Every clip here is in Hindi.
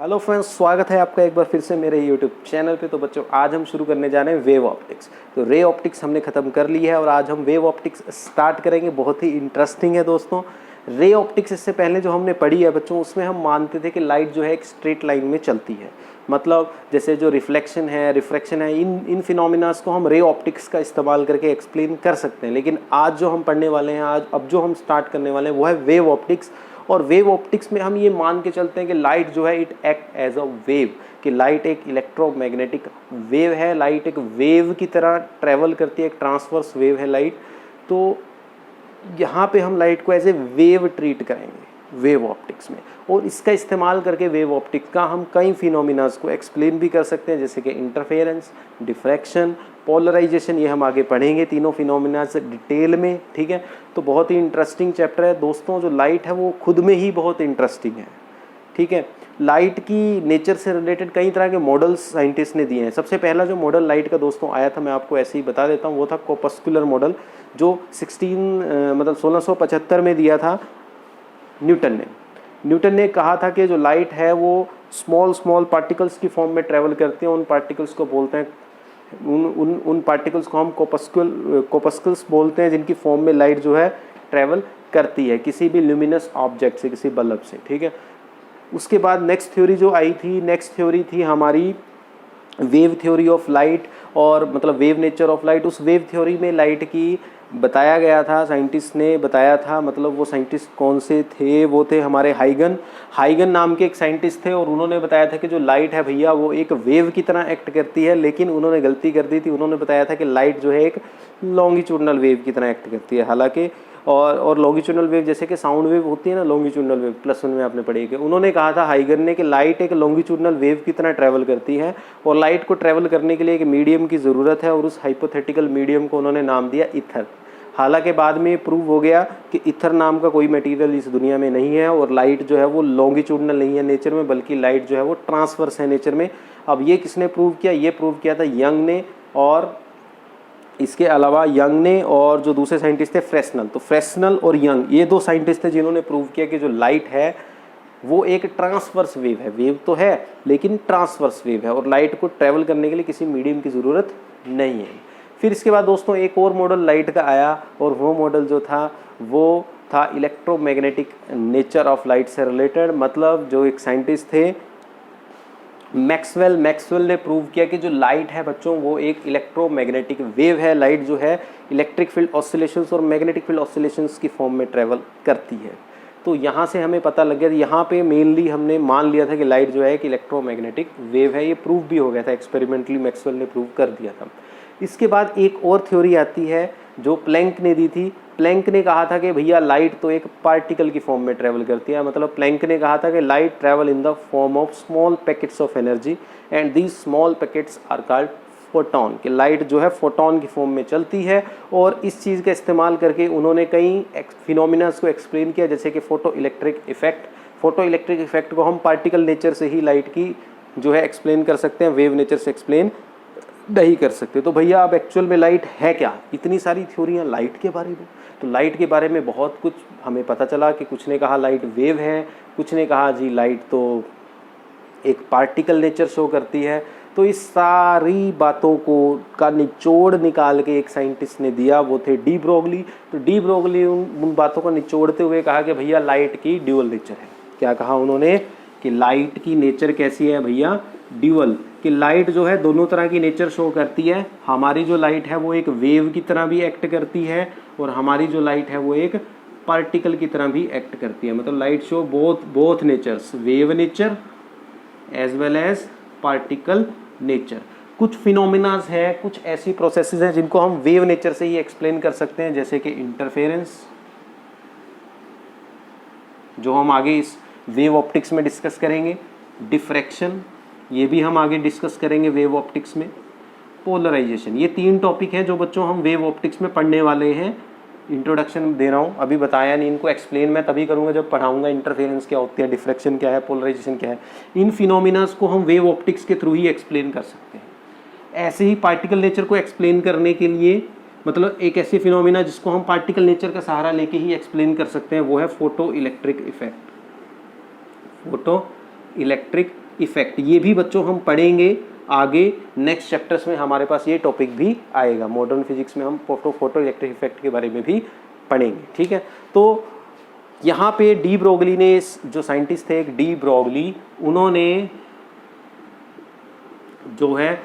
हेलो फ्रेंड्स, स्वागत है आपका एक बार फिर से मेरे यूट्यूब चैनल पे। तो बच्चों, आज हम शुरू करने जा रहे हैं वेव ऑप्टिक्स। तो रे ऑप्टिक्स हमने ख़त्म कर ली है और आज हम वेव ऑप्टिक्स स्टार्ट करेंगे। बहुत ही इंटरेस्टिंग है दोस्तों। रे ऑप्टिक्स इससे पहले जो हमने पढ़ी है बच्चों, उसमें हम मानते थे कि लाइट जो है एक स्ट्रेट लाइन में चलती है। मतलब जैसे जो रिफ्लेक्शन है, रिफ्रैक्शन है, इन फिनोमिनास को हम रे ऑप्टिक्स का इस्तेमाल करके एक्सप्लेन कर सकते हैं। लेकिन आज जो हम पढ़ने वाले हैं, अब जो हम स्टार्ट करने वाले हैं वो है वेव ऑप्टिक्स। और वेव ऑप्टिक्स में हम ये मान के चलते हैं कि लाइट जो है it act as a wave, कि लाइट एक इलेक्ट्रोमैग्नेटिक वेव है। लाइट एक वेव की तरह ट्रैवल करती है, एक ट्रांसवर्स वेव है लाइट। तो यहाँ पे हम लाइट को एज ए वेव ट्रीट करेंगे वेव ऑप्टिक्स में, और इसका इस्तेमाल करके वेव ऑप्टिक्स का हम कई फिनोमिनास को एक्सप्लेन भी कर सकते हैं, जैसे कि इंटरफेरेंस, डिफ्रैक्शन, पोलराइजेशन। ये हम आगे पढ़ेंगे तीनों फिनोमिना से डिटेल में, ठीक है। तो बहुत ही इंटरेस्टिंग चैप्टर है दोस्तों। जो लाइट है वो खुद में ही बहुत इंटरेस्टिंग है, ठीक है। लाइट की नेचर से रिलेटेड कई तरह के मॉडल्स साइंटिस्ट ने दिए हैं। सबसे पहला जो मॉडल लाइट का दोस्तों आया था, मैं आपको ऐसे ही बता देता हूँ, वो था कोपस्कुलर मॉडल, जो 1675 में दिया था न्यूटन ने कहा था कि जो लाइट है वो स्मॉल पार्टिकल्स की फॉर्म में ट्रेवल करते हैं। उन पार्टिकल्स को बोलते हैं, उन पार्टिकल्स को हम कोपस्कल्स बोलते हैं, जिनकी फॉर्म में लाइट जो है ट्रेवल करती है किसी भी ल्यूमिनस ऑब्जेक्ट से, किसी बल्ब से, ठीक है। उसके बाद नेक्स्ट थ्योरी जो आई थी, नेक्स्ट थ्योरी थी हमारी वेव थ्योरी ऑफ लाइट, और मतलब वेव नेचर ऑफ लाइट। उस वेव थ्योरी में लाइट की बताया गया था, साइंटिस्ट ने बताया था। मतलब वो साइंटिस्ट कौन से थे? वो थे हमारे हाइगन नाम के एक साइंटिस्ट थे, और उन्होंने बताया था कि जो लाइट है भैया वो एक वेव की तरह एक्ट करती है। लेकिन उन्होंने गलती कर दी थी, उन्होंने बताया था कि लाइट जो है एक लॉन्गिट्यूडनल वेव की तरह एक्ट करती है। हालांकि और लॉन्गिट्यूडनल वेव जैसे कि साउंड वेव होती है ना, लॉन्गिट्यूडनल वेव +1 में आपने पढ़ी है। उन्होंने कहा था हाइगन ने कि लाइट एक लॉन्गिट्यूडनल वेव की तरह ट्रैवल करती है, और लाइट को ट्रैवल करने के लिए एक मीडियम की ज़रूरत है, और उस हाइपोथेटिकल मीडियम को उन्होंने नाम दिया ईथर। हालांकि बाद में प्रूव हो गया कि ईथर नाम का कोई मटेरियल इस दुनिया में नहीं है, और लाइट जो है वो लॉन्गिट्यूडनल नहीं है नेचर में, बल्कि लाइट जो है वो ट्रांसवर्स है नेचर में। अब ये किसने प्रूव किया? ये प्रूव किया था यंग ने, और इसके अलावा यंग ने और जो दूसरे साइंटिस्ट थे फ्रेस्नल। तो फ्रेस्नल और यंग, ये दो साइंटिस्ट थे जिन्होंने प्रूव किया कि जो लाइट है वो एक ट्रांसवर्स वेव है। वेव तो है लेकिन ट्रांसवर्स वेव है, और लाइट को ट्रैवल करने के लिए किसी मीडियम की ज़रूरत नहीं है। फिर इसके बाद दोस्तों एक और मॉडल लाइट का आया, और वो मॉडल जो था वो था इलेक्ट्रोमैग्नेटिक नेचर ऑफ लाइट से रिलेटेड। मतलब जो एक साइंटिस्ट थे मैक्सवेल ने प्रूव किया कि जो लाइट है बच्चों वो एक इलेक्ट्रोमैग्नेटिक वेव है। लाइट जो है इलेक्ट्रिक फील्ड ऑसिलेशंस और मैग्नेटिक फील्ड ऑसिलेशंस की फॉर्म में ट्रैवल करती है। तो यहाँ से हमें पता लग गया, यहाँ पे मेनली हमने मान लिया था कि लाइट जो है एक इलेक्ट्रोमैग्नेटिक वेव है। ये प्रूव भी हो गया था, एक्सपेरिमेंटली मैक्सवेल ने प्रूव कर दिया था। इसके बाद एक और थ्योरी आती है जो प्लैंक ने दी थी। प्लैंक ने कहा था कि भैया लाइट तो एक पार्टिकल की फॉर्म में ट्रैवल करती है। मतलब प्लैंक ने कहा था कि light travel in the form of small packets of energy, and these small packets are called photon. कि लाइट जो है फोटोन की फॉर्म में चलती है, और इस चीज़ का इस्तेमाल करके उन्होंने कई फिनोमिनास को एक्सप्लेन किया, जैसे कि फोटो इलेक्ट्रिक इफेक्ट को हम पार्टिकल नेचर से ही लाइट की जो है एक्सप्लेन कर सकते हैं, वेव नेचर से एक्सप्लेन नहीं कर सकते। तो भैया अब एक्चुअल में लाइट है क्या? इतनी सारी थ्योरियाँ लाइट के बारे में। तो लाइट के बारे में बहुत कुछ हमें पता चला कि कुछ ने कहा लाइट वेव है, कुछ ने कहा जी लाइट तो एक पार्टिकल नेचर शो करती है। तो इस सारी बातों को का निचोड़ निकाल के एक साइंटिस्ट ने दिया, वो थे डी ब्रोगली। तो डी ब्रोगली उन बातों को निचोड़ते हुए कहा कि भैया लाइट की ड्यूअल नेचर है। क्या कहा उन्होंने? कि लाइट की नेचर कैसी है भैया? ड्यूअल। कि लाइट जो है दोनों तरह की नेचर शो करती है। हमारी जो लाइट है वो एक वेव की तरह भी एक्ट करती है, और हमारी जो लाइट है वो एक पार्टिकल की तरह भी एक्ट करती है। मतलब light show both natures, wave nature as well as particle nature. कुछ फिनोमिनास है, कुछ ऐसी प्रोसेसेस हैं जिनको हम वेव नेचर से ही एक्सप्लेन कर सकते हैं, जैसे कि इंटरफेरेंस, जो हम आगे इस वेव ऑप्टिक्स में डिस्कस करेंगे। डिफ्रैक्शन, ये भी हम आगे डिस्कस करेंगे वेव ऑप्टिक्स में। पोलराइजेशन, ये 3 टॉपिक हैं जो बच्चों हम वेव ऑप्टिक्स में पढ़ने वाले हैं। इंट्रोडक्शन दे रहा हूँ, अभी बताया नहीं। इनको एक्सप्लेन मैं तभी करूँगा जब पढ़ाऊँगा इंटरफेरेंस क्या होती है, डिफ्रैक्शन क्या है, पोलराइजेशन क्या है। इन फिनोमिनास को हम वेव ऑप्टिक्स के थ्रू ही एक्सप्लेन कर सकते हैं। ऐसे ही पार्टिकल नेचर को एक्सप्लेन करने के लिए, मतलब एक ऐसी फिनोमिना जिसको हम पार्टिकल नेचर का सहारा लेके ही एक्सप्लेन कर सकते हैं, वो है photo electric effect. Photo electric effect, ये भी बच्चों हम पढ़ेंगे आगे नेक्स्ट चैप्टर्स में, हमारे पास ये टॉपिक भी आएगा। मॉडर्न फिजिक्स में हम फोटो इलेक्ट्रिक इफेक्ट के बारे में भी पढ़ेंगे, ठीक है। तो यहाँ पे डी ब्रोगली ने, जो साइंटिस्ट थे एक डी ब्रोगली, उन्होंने जो है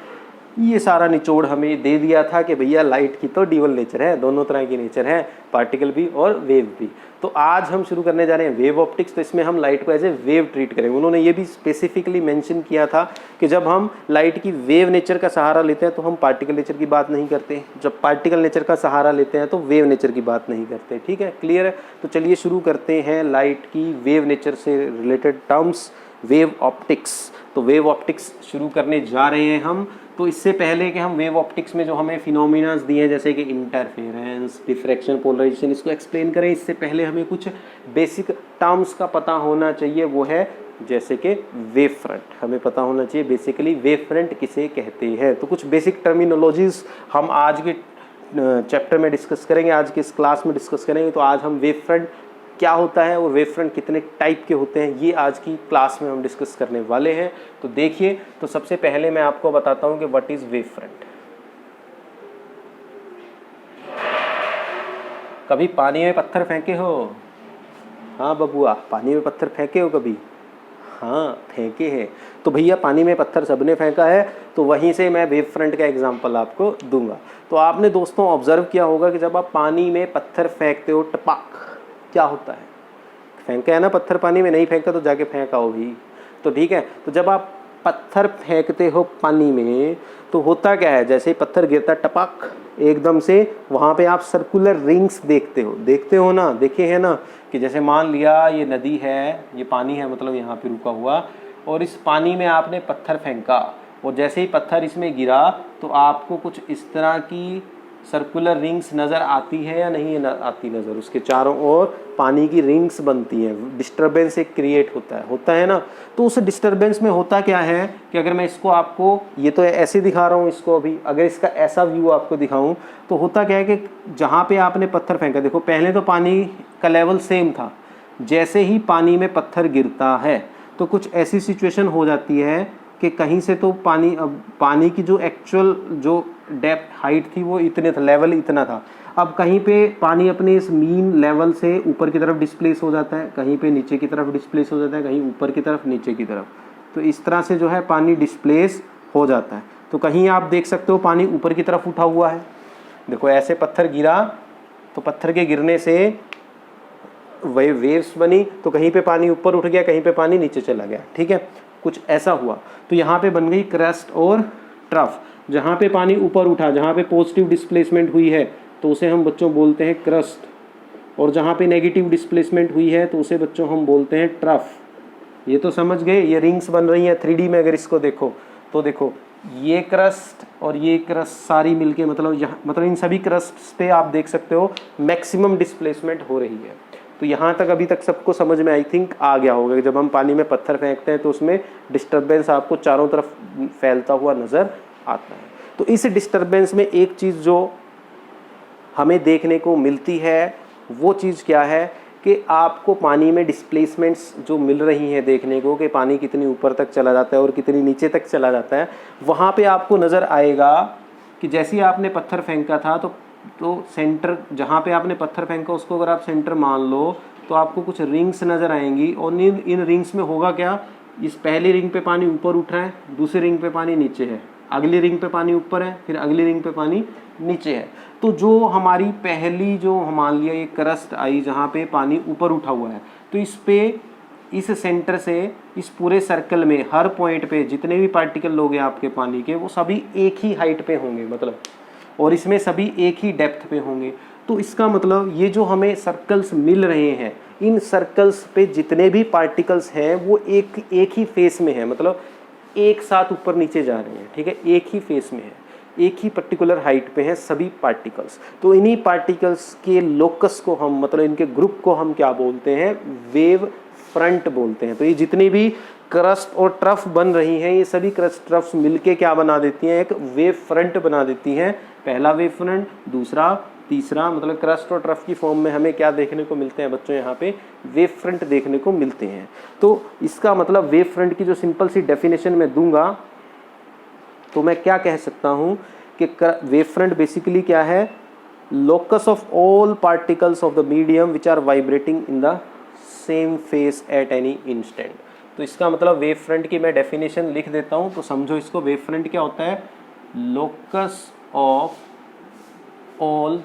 ये सारा निचोड़ हमें दे दिया था कि भैया लाइट की तो ड्यूअल नेचर है, दोनों तरह की नेचर है, पार्टिकल भी और वेव भी। तो आज हम शुरू करने जा रहे हैं वेव ऑप्टिक्स। तो इसमें हम लाइट को एज ए वेव ट्रीट करेंगे। उन्होंने ये भी स्पेसिफिकली मेंशन किया था कि जब हम लाइट की वेव नेचर का सहारा लेते हैं तो हम पार्टिकल नेचर की बात नहीं करते, जब पार्टिकल नेचर का सहारा लेते हैं तो वेव नेचर की बात नहीं करते, ठीक है, क्लियर है। तो चलिए शुरू करते हैं लाइट की वेव नेचर से रिलेटेड टर्म्स, वेव ऑप्टिक्स। तो वेव ऑप्टिक्स शुरू करने जा रहे हैं हम। तो इससे पहले कि हम वेव ऑप्टिक्स में जो हमें फिनोमिनास दिए हैं जैसे कि इंटरफेरेंस, डिफ्रैक्शन, पोलराइजेशन, इसको एक्सप्लेन करें, इससे पहले हमें कुछ बेसिक टर्म्स का पता होना चाहिए। वो है जैसे कि वेव फ्रंट, हमें पता होना चाहिए बेसिकली वेव फ्रंट किसे कहते हैं। तो कुछ बेसिक टर्मिनोलॉजीज हम आज के चैप्टर में डिस्कस करेंगे, आज के इस क्लास में डिस्कस करेंगे। तो आज हम वेव फ्रंट क्या होता है और वेव फ्रंट कितने टाइप के होते हैं, ये आज की क्लास में हम डिस्कस करने वाले हैं। तो देखिए, तो सबसे पहले मैं आपको बताता हूं कि व्हाट इज वेव फ्रंट। कभी पानी में पत्थर फेंके हो? हाँ बबुआ, पानी में पत्थर फेंके हो कभी? हाँ फेंके हैं। तो भैया पानी में पत्थर सबने फेंका है, तो वहीं से मैं वेव फ्रंट का एग्जांपल आपको दूंगा। तो आपने दोस्तों ऑब्जर्व किया होगा कि जब आप पानी में पत्थर फेंकते हो, टपाक क्या होता है? फेंका है ना पत्थर पानी में, नहीं फेंका तो जाके फेंका हो भी, तो ठीक है। तो जब आप पत्थर फेंकते हो पानी में तो होता क्या है, जैसे ही पत्थर गिरता टपक एकदम से, वहाँ पे आप सर्कुलर रिंग्स देखते हो ना, देखे हैं ना, कि जैसे मान लिया ये नदी है, ये पानी है, मतलब यहाँ पे रुका हुआ, और इस पानी में आपने पत्थर फेंका और जैसे ही पत्थर इसमें गिरा तो आपको कुछ इस तरह की सर्कुलर रिंग्स नज़र आती है या नहीं आती नज़र, उसके चारों ओर पानी की रिंग्स बनती हैं, डिस्टर्बेंस एक क्रिएट होता है ना। तो उस डिस्टर्बेंस में होता क्या है कि अगर मैं इसको आपको, ये तो ऐसे दिखा रहा हूँ इसको अभी, अगर इसका ऐसा व्यू आपको दिखाऊं तो होता क्या है कि जहाँ पे आपने पत्थर फेंका, देखो पहले तो पानी का लेवल सेम था, जैसे ही पानी में पत्थर गिरता है तो कुछ ऐसी सिचुएशन हो जाती है कि कहीं से तो पानी की जो एक्चुअल जो डेप्थ हाइट थी वो इतने था, लेवल इतना था, अब कहीं पे पानी अपने इस मीन लेवल से ऊपर की तरफ डिस्प्लेस हो जाता है, कहीं पे नीचे की तरफ डिस्प्लेस हो जाता है, कहीं ऊपर की तरफ, नीचे की तरफ। तो इस तरह से जो है पानी डिस्प्लेस हो जाता है। तो कहीं आप देख सकते हो पानी ऊपर की तरफ उठा हुआ है, देखो ऐसे पत्थर गिरा तो पत्थर के गिरने से वही वेव्स बनी, तो कहीं पे पानी ऊपर उठ गया, कहीं पे पानी नीचे चला गया, ठीक है, कुछ ऐसा हुआ। तो यहाँ पे बन गई क्रस्ट और ट्रफ। जहाँ पे पानी ऊपर उठा, जहाँ पे पॉजिटिव डिस्प्लेसमेंट हुई है तो उसे हम बच्चों बोलते हैं क्रस्ट, और जहाँ पे नेगेटिव डिस्प्लेसमेंट हुई है तो उसे बच्चों हम बोलते हैं ट्रफ। ये तो समझ गए, ये रिंग्स बन रही हैं 3D में। अगर इसको देखो तो देखो ये क्रस्ट और ये क्रस्ट सारी मिलके मतलब इन सभी क्रस्ट पे आप देख सकते हो मैक्सिमम डिस्प्लेसमेंट हो रही है। तो यहाँ तक अभी तक सबको समझ में आई थिंक आ गया होगा कि जब हम पानी में पत्थर फेंकते हैं तो उसमें डिस्टर्बेंस आपको चारों तरफ फैलता हुआ नज़र आता है। तो इस डिस्टर्बेंस में एक चीज़ जो हमें देखने को मिलती है वो चीज़ क्या है कि आपको पानी में डिस्प्लेसमेंट्स जो मिल रही हैं देखने को, कि पानी कितनी ऊपर तक चला जाता है और कितनी नीचे तक चला जाता है, वहाँ पे आपको नज़र आएगा कि जैसे ही आपने पत्थर फेंका था तो सेंटर, जहाँ पे आपने पत्थर फेंका उसको अगर आप सेंटर मान लो तो आपको कुछ रिंग्स नज़र आएंगी, और इन रिंग्स में होगा क्या, इस पहली रिंग पे पानी ऊपर उठ रहा है, दूसरी रिंग पे पानी नीचे है, अगली रिंग पे पानी ऊपर है, फिर अगली रिंग पे पानी नीचे है। तो जो हमारी पहली जो मान लिया ये क्रस्ट आई जहाँ पे पानी ऊपर उठा हुआ है, तो इस पे इस सेंटर से इस पूरे सर्कल में हर पॉइंट पे जितने भी पार्टिकल लोग हैं आपके पानी के, वो सभी एक ही हाइट पे होंगे, मतलब, और इसमें सभी एक ही डेप्थ पे होंगे। तो इसका मतलब ये जो हमें सर्कल्स मिल रहे हैं, इन सर्कल्स पे जितने भी पार्टिकल्स हैं वो एक ही फेस में है, मतलब एक साथ ऊपर नीचे जा रहे हैं, ठीक है, एक ही फेस में है, एक ही पर्टिकुलर हाइट पे हैं सभी पार्टिकल्स। तो इन्हीं पार्टिकल्स के लोकस को हम, मतलब इनके ग्रुप को हम क्या बोलते हैं, वेव फ्रंट बोलते हैं। तो ये जितनी भी क्रस्ट और ट्रफ बन रही हैं, ये सभी क्रस्ट ट्रफ्स मिलके क्या बना देती हैं, एक वेव फ्रंट बना देती हैं। पहला वेव फ्रंट, दूसरा तीसरा मतलब क्रस्ट और ट्रफ की फॉर्म में हमें क्या देखने को मिलते हैं बच्चों, यहाँ पे वेव फ्रंट देखने को मिलते हैं। तो इसका मतलब वेव फ्रंट की जो सिंपल सी डेफिनेशन मैं दूंगा तो मैं क्या कह सकता हूँ कि वेव फ्रंट बेसिकली क्या है, locus of all particles of the medium which are vibrating in the same phase at any instant. तो इसका मतलब वेव फ्रंट की मैं डेफिनेशन लिख देता हूँ, तो समझो इसको, वेव फ्रंट क्या होता है, locus of all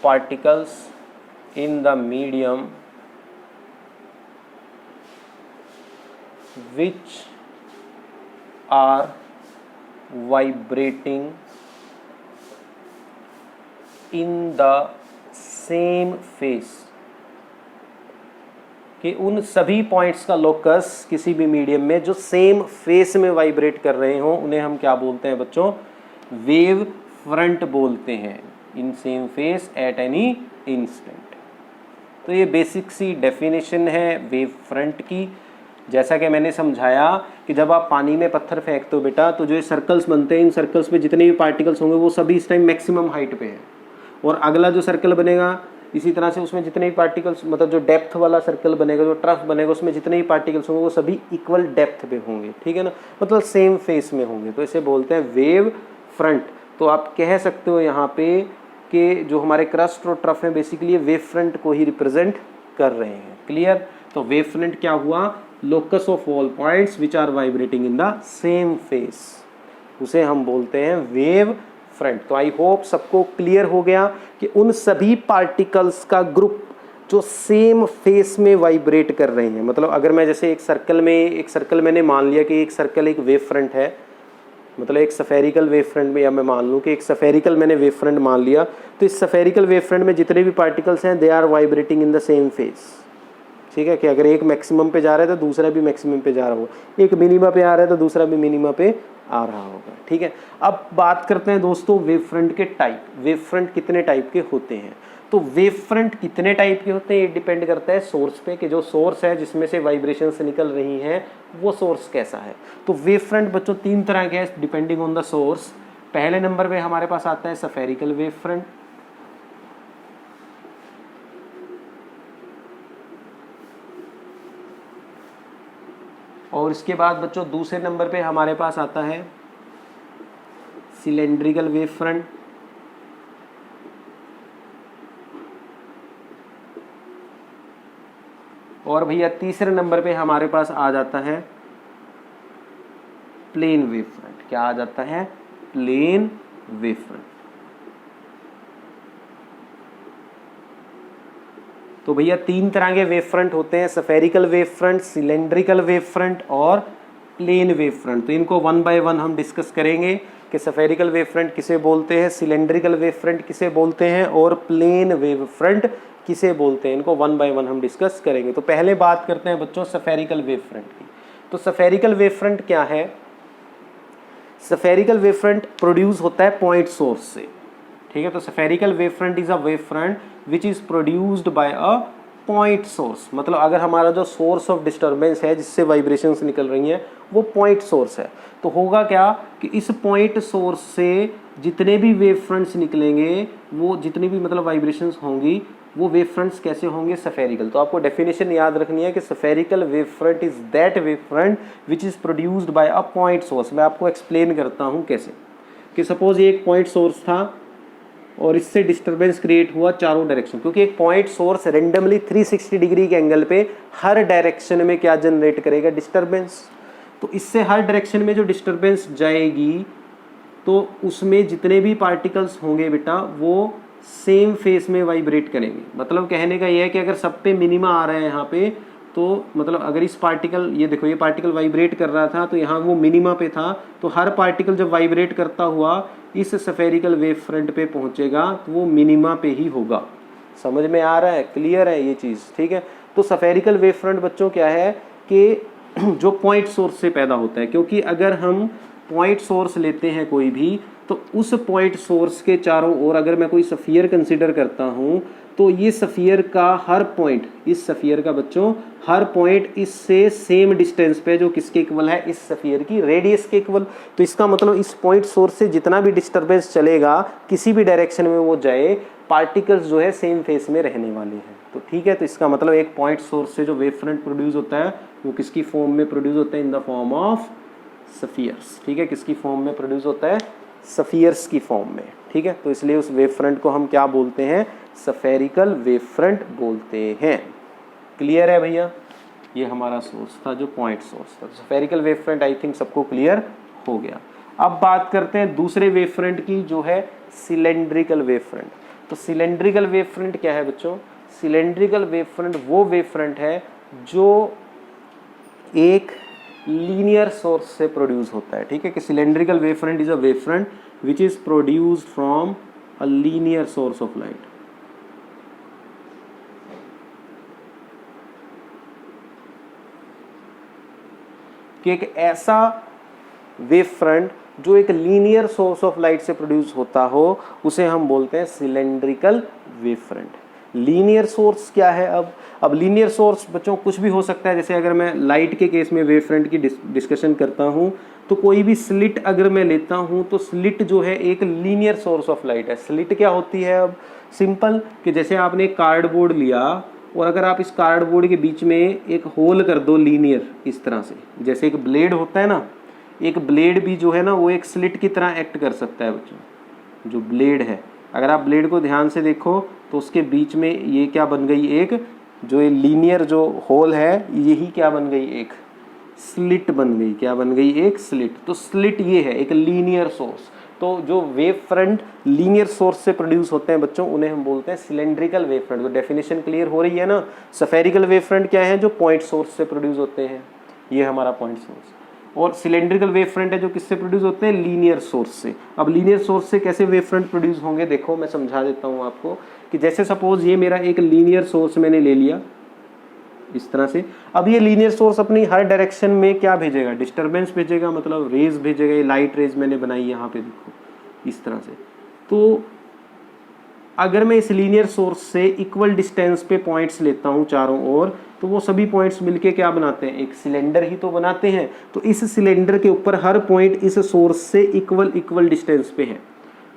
particles in the medium which are vibrating in the same phase, कि उन सभी पॉइंट्स का लोकस किसी भी मीडियम में जो सेम फेस में वाइब्रेट कर रहे हो उन्हें हम क्या बोलते हैं बच्चों, वेव फ्रंट बोलते हैं, in same phase at any instant. तो ये बेसिक सी डेफिनेशन है वेव फ्रंट की। जैसा कि मैंने समझाया कि जब आप पानी में पत्थर फेंकते हो बेटा, तो जो ये सर्कल्स बनते हैं, इन सर्कल्स पे जितने भी पार्टिकल्स होंगे वो सभी इस टाइम मैक्सिमम हाइट पे हैं, और अगला जो सर्कल बनेगा इसी तरह से उसमें जितने भी पार्टिकल्स, मतलब जो डेप्थ वाला सर्कल बनेगा, जो ट्रफ बनेगा, उसमें जितने भी पार्टिकल्स होंगे वो सभी इक्वल डेप्थ पे होंगे, ठीक है ना, मतलब सेम फेस में होंगे, तो इसे बोलते हैं वेव फ्रंट। तो आप कह सकते हो यहाँ पे कि जो हमारे क्रस्ट और ट्रफ हैं बेसिकली वेव फ्रंट को ही रिप्रेजेंट कर रहे हैं। क्लियर? तो वेव फ्रंट क्या हुआ, locus of all points which are vibrating in the same phase, उसे हम बोलते हैं वेव फ्रंट। तो आई होप सबको क्लियर हो गया कि उन सभी पार्टिकल्स का ग्रुप जो सेम फेस में वाइब्रेट कर रहे हैं, मतलब अगर मैं जैसे एक सर्कल मैंने मान लिया कि एक सर्कल एक वेव फ्रंट है, मतलब एक सफेरिकल वेव फ्रंट में, या मैं मान लूँ कि एक सफेरिकल मैंने वेव फ्रंट मान लिया, तो इस सफेरिकल वेव फ्रंट में जितने भी पार्टिकल्स हैं they are vibrating in the same phase, ठीक है, कि अगर एक मैक्सिमम पे जा रहा है तो दूसरा भी मैक्सिमम पे जा रहा होगा, एक मिनिमा पे आ रहा है तो दूसरा भी मिनिमा पे आ रहा होगा, ठीक है। अब बात करते हैं दोस्तों वेव फ्रंट के टाइप, वेव फ्रंट कितने टाइप के होते हैं। तो वेव फ्रंट कितने टाइप के होते हैं ये डिपेंड करता है सोर्स पे, कि जो सोर्स है जिसमें से वाइब्रेशन से निकल रही हैं वो सोर्स कैसा है। तो वेव फ्रंट बच्चों तीन तरह के हैं डिपेंडिंग ऑन द सोर्स। पहले नंबर पे हमारे पास आता है सफेरिकल वेव फ्रंट, और इसके बाद बच्चों दूसरे नंबर पे हमारे पास आता है सिलेंड्रिकल वेव फ्रंट, और भैया तीसरे नंबर पे हमारे पास आ जाता है प्लेन वेव फ्रंट। क्या आ जाता है? Plane wave front. तो भैया तीन तरह के वेव फ्रंट होते हैं, spherical wave front, cylindrical wave front और प्लेन वेव फ्रंट। तो इनको वन बाय वन हम डिस्कस करेंगे कि सफेरिकल वेव फ्रंट किसे बोलते हैं, सिलेंड्रिकल वेव फ्रंट किसे बोलते हैं और प्लेन वेव फ्रंट किसे बोलते हैं। इनको वन बाय वन हम डिस्कस करेंगे। तो पहले बात करते हैं बच्चों सफेरिकल वेव फ्रंट की। तो सफेरिकल वेव फ्रंट क्या है? सफेरिकल वेव फ्रंट प्रोड्यूस होता है पॉइंट सोर्स से, ठीक है। तो spherical wave front is a wave front which is produced by a point source. मतलब अगर हमारा जो सोर्स ऑफ डिस्टर्बेंस है जिससे वाइब्रेशंस निकल रही हैं वो पॉइंट सोर्स है, तो होगा क्या कि इस पॉइंट सोर्स से जितने भी वेव फ्रंट्स निकलेंगे, वो जितनी भी मतलब वाइब्रेशंस होंगी, वो वेव फ्रंट्स कैसे होंगे? सफेरिकल। तो आपको डेफिनेशन याद रखनी है कि spherical wave front is that wave front which is produced by a point source. मैं आपको एक्सप्लेन करता हूँ कैसे। कि सपोज ये एक पॉइंट सोर्स था और इससे डिस्टर्बेंस क्रिएट हुआ चारों डायरेक्शन, क्योंकि एक पॉइंट सोर्स रेंडमली 360 डिग्री के एंगल पे हर डायरेक्शन में क्या जनरेट करेगा? डिस्टर्बेंस। तो इससे हर डायरेक्शन में जो डिस्टर्बेंस जाएगी तो उसमें जितने भी पार्टिकल्स होंगे बेटा वो सेम फेस में वाइब्रेट करेंगे। मतलब कहने का ये है कि अगर सब पे मिनिमा आ रहा है यहाँ पे, तो मतलब अगर इस पार्टिकल, ये देखो ये पार्टिकल वाइब्रेट कर रहा था तो यहाँ वो मिनिमा पे था, तो हर पार्टिकल जब वाइब्रेट करता हुआ इस सफेरिकल वेव फ्रंट पे पहुँचेगा तो वो मिनिमा पे ही होगा। समझ में आ रहा है? क्लियर है ये चीज़? ठीक है। तो सफेरिकल वेव फ्रंट बच्चों क्या है कि जो पॉइंट सोर्स से पैदा होता है, क्योंकि अगर हम पॉइंट सोर्स लेते हैं कोई भी तो उस पॉइंट सोर्स के चारों ओर अगर मैं कोई सफियर कंसिडर करता हूँ तो ये सफियर का हर पॉइंट, इस सफियर का बच्चों हर पॉइंट इससे सेम डिस्टेंस पे जो किसके इक्वल है, इस सफियर की रेडियस के इक्वल। तो इसका मतलब इस पॉइंट सोर्स से जितना भी डिस्टर्बेंस चलेगा किसी भी डायरेक्शन में वो जाए, पार्टिकल्स जो है सेम फेस में रहने वाले हैं। तो ठीक है, तो इसका मतलब एक पॉइंट सोर्स से जो वेव फ्रंट प्रोड्यूस होता है वो किसकी फॉर्म में प्रोड्यूस होता है, इन द फॉर्म ऑफ सफियर्स। ठीक है, किसकी फॉर्म में प्रोड्यूस होता है, सफियर्स की फॉर्म में। ठीक है, तो इसलिए उस वेव फ्रंट को हम क्या बोलते हैं, सफेरिकल वेव फ्रंट बोलते हैं। क्लियर है भैया, ये हमारा सोर्स था जो पॉइंट सोर्स था, spherical wave front. I think सबको क्लियर हो गया। अब बात करते हैं दूसरे वेव फ्रंट की जो है सिलेंड्रिकल वेव फ्रंट। तो सिलेंड्रिकल वेव फ्रंट क्या है बच्चों, सिलेंड्रिकल वेव फ्रंट वो वेव फ्रंट है जो एक लीनियर सोर्स से प्रोड्यूस होता है। ठीक है, कि cylindrical wave front is a wave front which is produced from a linear source of light. कि एक ऐसा वेव फ्रंट जो एक लीनियर सोर्स ऑफ लाइट से प्रोड्यूस होता हो उसे हम बोलते हैं cylindrical wave front. Linear source क्या है, अब लीनियर सोर्स बच्चों कुछ भी हो सकता है। जैसे अगर मैं लाइट के केस में वेव फ्रंट की डिस्कशन करता हूँ तो कोई भी स्लिट अगर मैं लेता हूँ तो स्लिट जो है एक लीनियर सोर्स ऑफ लाइट है। स्लिट क्या होती है, अब सिंपल कि जैसे आपने एक कार्डबोर्ड लिया और अगर आप इस कार्डबोर्ड के बीच में एक होल कर दो लीनियर इस तरह से, जैसे एक ब्लेड होता है ना, एक ब्लेड भी जो है ना वो एक स्लिट की तरह एक्ट कर सकता है बच्चों। जो ब्लेड है, अगर आप ब्लेड को ध्यान से देखो तो उसके बीच में ये क्या बन गई, एक जो ये लीनियर जो होल है यही क्या बन गई, एक स्लिट बन गई। क्या बन गई, एक स्लिट। तो स्लिट ये है एक लीनियर सोर्स। तो जो वेव फ्रंट लीनियर सोर्स से प्रोड्यूस होते हैं बच्चों उन्हें हम बोलते हैं सिलेंड्रिकल वेव फ्रंट। तो डेफिनेशन क्लियर हो रही है ना। सफेरिकल वेव फ्रंट क्या है, जो पॉइंट सोर्स से प्रोड्यूस होते हैं, ये हमारा पॉइंट सोर्स। और सिलेंड्रिकल वेव फ्रंट है जो किससे प्रोड्यूस होते हैं, लीनियर सोर्स से। अब लीनियर सोर्स से कैसे वेव फ्रंट प्रोड्यूस होंगे, देखो मैं समझा देता हूँ आपको कि जैसे सपोज ये मेरा एक लीनियर सोर्स मैंने ले लिया इस तरह से। अब ये लीनियर सोर्स अपनी हर डायरेक्शन में क्या भेजेगा, डिस्टर्बेंस भेजेगा, मतलब रेज भेजेगा। ये लाइट रेज मैंने बनाई यहाँ पे देखो इस तरह से। तो अगर मैं इस लीनियर सोर्स से इक्वल डिस्टेंस पे पॉइंट्स लेता हूँ चारों ओर, तो वो सभी पॉइंट्स मिलके क्या बनाते हैं, एक सिलेंडर ही तो बनाते हैं। तो इस सिलेंडर के ऊपर हर पॉइंट इस सोर्स से इक्वल डिस्टेंस पे है।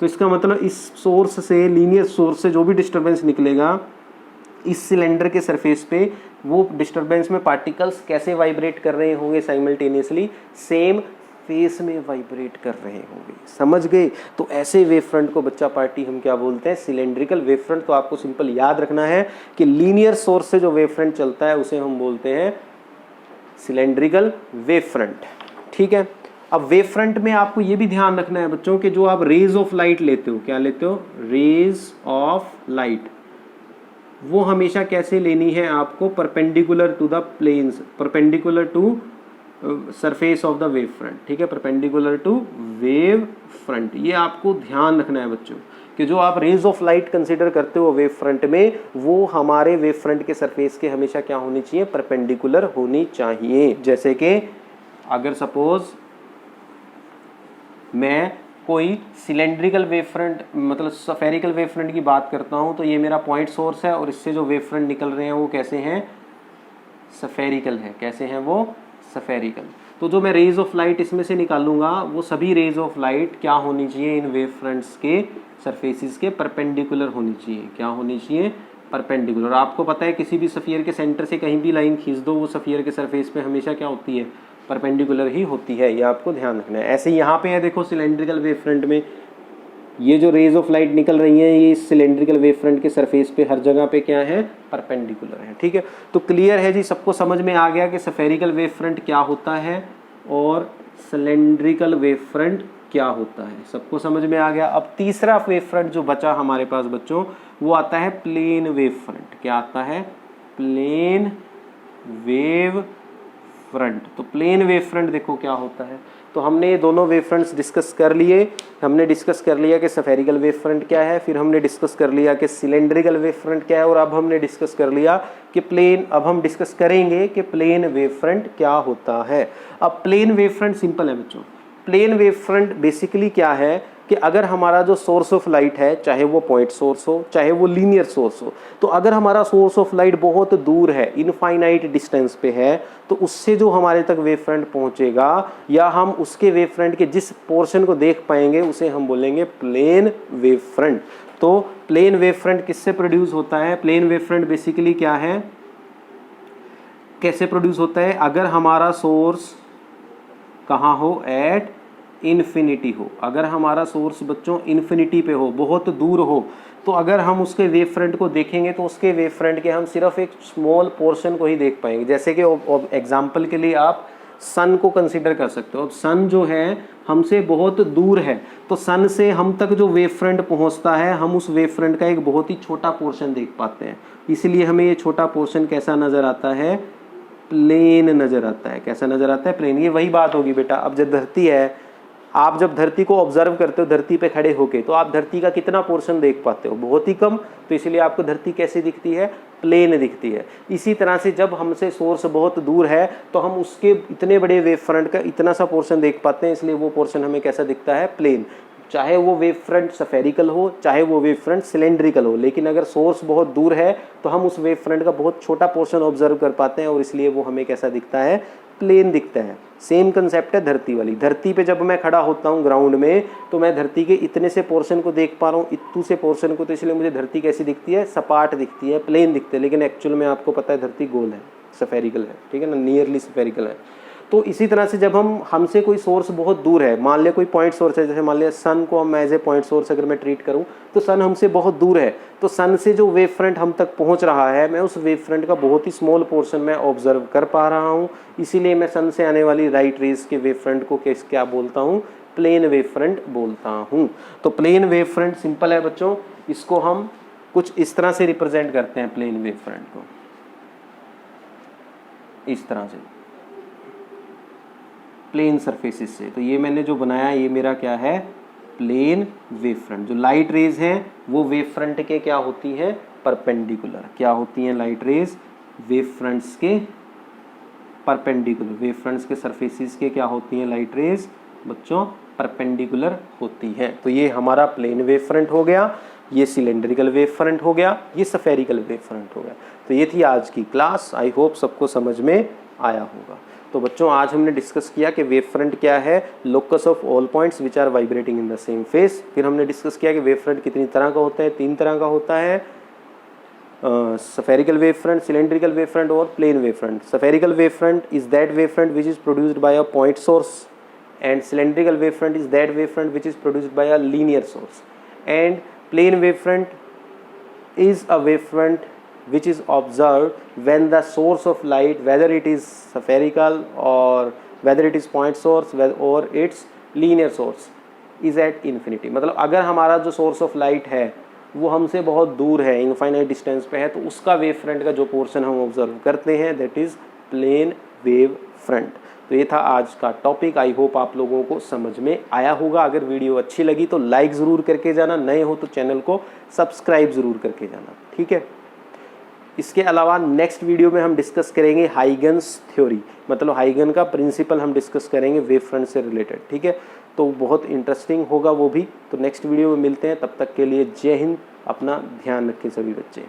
तो इसका मतलब इस सोर्स से, लीनियर सोर्स से जो भी डिस्टर्बेंस निकलेगा इस सिलेंडर के सरफेस पे, वो डिस्टर्बेंस में पार्टिकल्स कैसे वाइब्रेट कर रहे होंगे, साइमल्टेनियसली सेम फेस में वाइब्रेट कर रहे होंगे। समझ गए। तो ऐसे वेव फ्रंट को बच्चा पार्टी हम क्या बोलते हैं, सिलेंड्रिकल वेव फ्रंट। तो आपको सिंपल याद रखना है कि लीनियर सोर्स से जो वेव फ्रंट चलता है उसे हम बोलते हैं सिलेंड्रिकल वेव फ्रंट। ठीक है। अब वेव फ्रंट में आपको ये भी ध्यान रखना है बच्चों कि जो आप रेज ऑफ लाइट लेते हो, क्या लेते हो, रेज ऑफ लाइट, वो हमेशा कैसे लेनी है आपको, perpendicular to the planes, perpendicular to surface of the wave front. ठीक है, परपेंडिकुलर टू वेव फ्रंट। ये आपको ध्यान रखना है बच्चों कि जो आप रेज ऑफ लाइट कंसीडर करते हो वेव फ्रंट में, वो हमारे वेव फ्रंट के सरफेस के हमेशा क्या होनी चाहिए, परपेंडिकुलर होनी चाहिए। जैसे कि अगर सपोज मैं कोई सिलेंड्रिकल वेव फ्रंट मतलब सफेरिकल वेव फ्रंट की बात करता हूँ, तो ये मेरा पॉइंट सोर्स है और इससे जो वेव फ्रंट निकल रहे हैं वो कैसे हैं, सफेरिकल है। कैसे हैं वो, सफेरिकल। तो जो मैं रेज ऑफ लाइट इसमें से निकालूंगा वो सभी रेज ऑफ लाइट क्या होनी चाहिए, इन वेव फ्रंट्स के सरफेसेस के परपेंडिकुलर होनी चाहिए। क्या होनी चाहिए, परपेंडिकुलर। आपको पता है किसी भी सफियर के सेंटर से कहीं भी लाइन खींच दो, वो सफियर के सरफेस पे हमेशा क्या होती है, परपेंडिकुलर ही होती है। ये आपको ध्यान रखना है। ऐसे यहाँ पे है देखो सिलेंड्रिकल वेव फ्रंट में ये जो रेज ऑफ लाइट निकल रही हैं ये सिलेंड्रिकल वेव फ्रंट के सरफेस पे हर जगह पे क्या है, परपेंडिकुलर है। ठीक है, तो क्लियर है जी, सबको समझ में आ गया कि सफेरिकल वेव फ्रंट क्या होता है और सिलेंड्रिकल वेव फ्रंट क्या होता है, सबको समझ में आ गया। अब तीसरा वेव फ्रंट जो बचा हमारे पास बच्चों, वो आता है प्लेन वेव फ्रंट। क्या आता है, प्लेन वेव फ्रंट। तो प्लेन वेव फ्रंट देखो क्या होता है। तो हमने ये दोनों वेव फ्रंट्स डिस्कस कर लिए। हमने डिस्कस कर लिया कि सफेरिकल वेव फ्रंट क्या है, फिर हमने डिस्कस कर लिया कि सिलेंड्रिकल वेव फ्रंट क्या है, और अब हमने डिस्कस कर लिया कि प्लेन, अब हम डिस्कस करेंगे कि प्लेन वेव फ्रंट क्या होता है। अब प्लेन वेव फ्रंट सिंपल है बच्चों। प्लेन वेव फ्रंट बेसिकली क्या है, कि अगर हमारा जो सोर्स ऑफ लाइट है, चाहे वो पॉइंट सोर्स हो चाहे वो लीनियर सोर्स हो, तो अगर हमारा सोर्स ऑफ लाइट बहुत दूर है, इनफाइनाइट डिस्टेंस पे है, तो उससे जो हमारे तक वेव फ्रंट पहुंचेगा या हम उसके वेव फ्रंट के जिस पोर्शन को देख पाएंगे उसे हम बोलेंगे प्लेन वेव फ्रंट। तो प्लेन वेव फ्रंट किससे प्रोड्यूस होता है? प्लेन वेव फ्रंट बेसिकली क्या है, कैसे प्रोड्यूस होता है? अगर हमारा सोर्स कहाँ हो, एट इन्फिनिटी हो। अगर हमारा सोर्स बच्चों इन्फिनिटी पे हो, बहुत दूर हो, तो अगर हम उसके वेव फ्रंट को देखेंगे तो उसके वेव फ्रंट के हम सिर्फ एक स्मॉल पोर्शन को ही देख पाएंगे। जैसे कि एग्जांपल के लिए आप सन को कंसीडर कर सकते हो। अब सन जो है हमसे बहुत दूर है, तो सन से हम तक जो वेव फ्रंट पहुंचता है, हम उस वेव फ्रंट का एक बहुत ही छोटा पोर्शन देख पाते हैं। इसलिए हमें ये छोटा पोर्शन कैसा नजर आता है? प्लेन नजर आता है। कैसा नजर आता है? प्लेन। ये वही बात होगी बेटा, अब जब धरती है, आप जब धरती को ऑब्जर्व करते हो धरती पे खड़े होके, तो आप धरती का कितना पोर्शन देख पाते हो? बहुत ही कम। तो इसलिए आपको धरती कैसी दिखती है? प्लेन दिखती है। इसी तरह से जब हमसे सोर्स बहुत दूर है तो हम उसके इतने बड़े वेव फ्रंट का इतना सा पोर्शन देख पाते हैं, इसलिए वो पोर्शन हमें कैसा दिखता है? प्लेन। चाहे वो वेव फ्रंट स्फेरिकल हो चाहे वो वेव फ्रंट सिलेंड्रिकल हो, लेकिन अगर सोर्स बहुत दूर है तो हम उस वेव फ्रंट का बहुत छोटा पोर्शन ऑब्जर्व कर पाते हैं और इसलिए वो हमें कैसा दिखता है? प्लेन दिखता है। सेम कंसेप्ट है धरती वाली। धरती पे जब मैं खड़ा होता हूँ ग्राउंड में, तो मैं धरती के इतने से पोर्शन को देख पा रहा हूँ, इतू से पोर्शन को, तो इसलिए मुझे धरती कैसी दिखती है? सपाट दिखती है, प्लेन दिखती है। लेकिन एक्चुअल में आपको पता है धरती गोल है, स्फेरिकल है, ठीक है ना, नियरली स्फेरिकल है। तो इसी तरह से जब हमसे कोई सोर्स बहुत दूर है, मान लिया कोई पॉइंट सोर्स है, जैसे मान लिया सन को हम एज ए पॉइंट सोर्स अगर मैं ट्रीट करूं, तो सन हमसे बहुत दूर है, तो सन से जो वेव फ्रंट हम तक पहुंच रहा है, मैं उस वेव फ्रंट का बहुत ही स्मॉल पोर्शन मैं ऑब्जर्व कर पा रहा हूं। इसीलिए मैं सन से आने वाली राइट रेज के वेव फ्रंट को क्या बोलता हूँ? प्लेन वेव फ्रंट बोलता हूँ। तो प्लेन वेव फ्रंट सिंपल है बच्चों, इसको हम कुछ इस तरह से रिप्रेजेंट करते हैं प्लेन वेव फ्रंट को, इस तरह से प्लेन सरफेसेस से। तो ये मैंने जो बनाया ये मेरा क्या है? Plane wave front. जो लाइट रेज हैं वो वेव फ्रंट के क्या होती है? परपेंडिकुलर। क्या होती हैं लाइट रेज? वेव फ्रंट्स के परपेंडिकुलर। वेव फ्रंट्स के सरफेसेस के क्या होती हैं लाइट रेज बच्चों? परपेंडिकुलर होती हैं। तो ये हमारा प्लेन वेव फ्रंट हो गया, ये सिलेंड्रिकल वेव फ्रंट हो गया, ये स्फेरिकल वेव फ्रंट हो गया। तो ये थी आज की क्लास। आई होप सबको समझ में आया होगा। तो बच्चों आज हमने डिस्कस किया कि वेव फ्रंट क्या है, locus of all points which are vibrating in the same phase. फिर हमने डिस्कस किया कि वेव फ्रंट कितनी तरह का होता है, 3 तरह का होता है, spherical wave front, cylindrical wave front और plane wave front. Spherical wave front is that wave front which is produced by a point source, and cylindrical wave front is that wave front which is produced by a linear source, and plane wave front is a wave front which is observed when the source of light, whether it is spherical or whether it is point source or its linear source, is at infinity। मतलब अगर हमारा जो source of light है वो हमसे बहुत दूर है, इनफाइनाइट डिस्टेंस पे है, तो उसका वेव फ्रंट का जो पोर्शन हम ऑब्जर्व करते हैं that is plane wave front. तो ये था आज का टॉपिक। आई होप आप लोगों को समझ में आया होगा। अगर वीडियो अच्छी लगी तो लाइक ज़रूर करके जाना, नए हो तो चैनल को सब्सक्राइब ज़रूर करके जाना, ठीक है। इसके अलावा नेक्स्ट वीडियो में हम डिस्कस करेंगे हाइगन्स थ्योरी, मतलब हाइगन का प्रिंसिपल हम डिस्कस करेंगे वेव फ्रंट से रिलेटेड, ठीक है। तो बहुत इंटरेस्टिंग होगा वो भी। तो नेक्स्ट वीडियो में मिलते हैं, तब तक के लिए जय हिंद। अपना ध्यान रखें सभी बच्चे।